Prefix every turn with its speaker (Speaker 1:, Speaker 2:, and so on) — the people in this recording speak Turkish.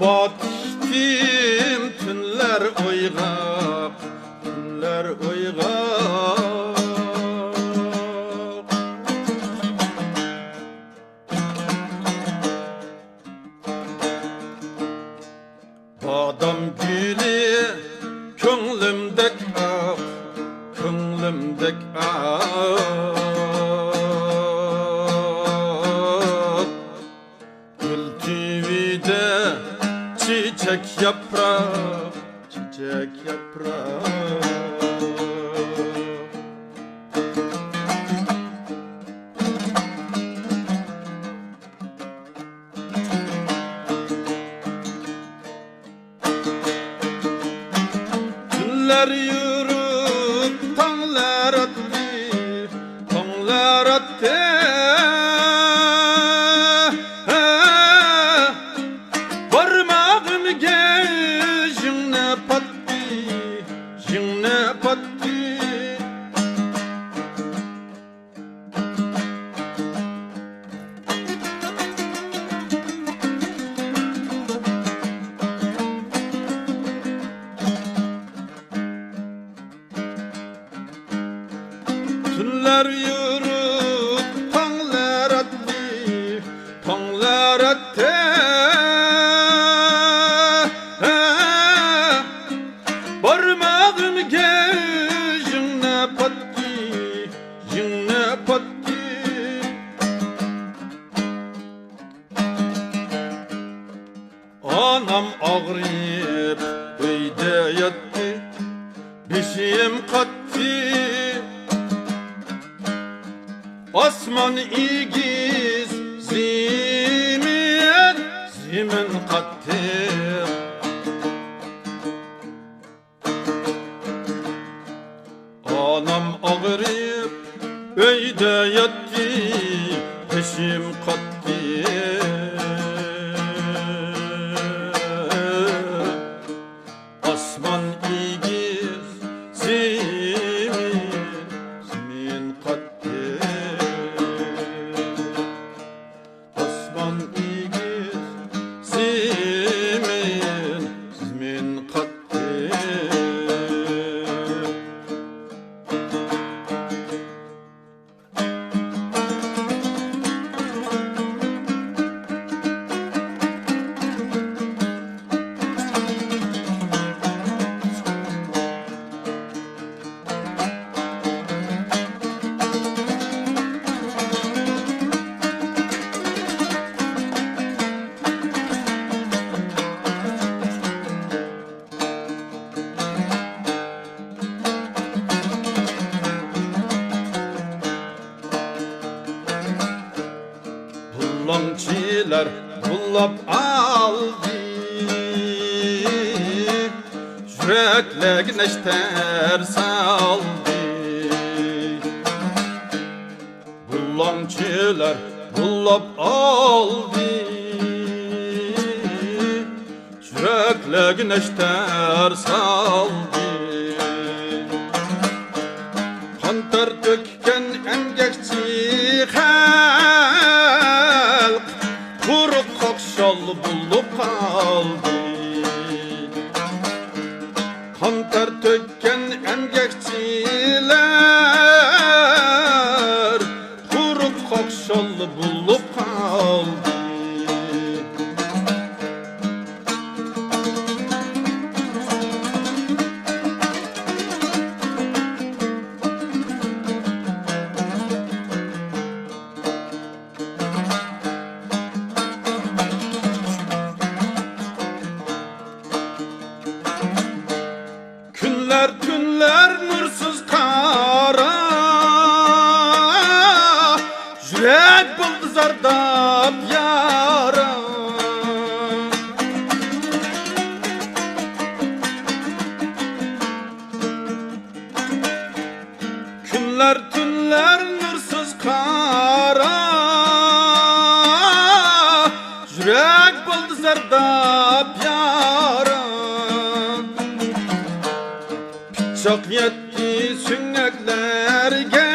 Speaker 1: Batıştım tünler oygak, tünler oygak. Badam gülü könglimdek ak, könglimdek ak. Gül TV'de çiçek yaprak, çiçek yaprak. Günler yürüp tanglar attı, tanglar attı. Varmağım gecine pattı, jine pattı. Tünler yürüp tanglar attı, tanglar attı. Barmağım gecine pattı, jine pattı. Anam ağrıyıp öyde yattı, beşiğim kattı. Osman igiz zimin, zimin kattı. Anam ağrıyıp öyde yattı, peşim kattı. Osman igiz zimin, zimin kattı. Osman igiz zimin, zimin kattı. Bullomçiler bullap aldı, yürekle neşter saldı. Bullomçiler bullap aldı, yürekle neşter saldı. Kantar dökken emgekçi halk, kurup kokşal bulup kaldı. Kantar dökken emgekçiler, kurup kokşal bulup kaldı. Günler tünler nursuz kara, yürek buldu zardap yara. Günler tünler nursuz kara, yürek buldu zardap yara. Çok yetti sünnetlerge,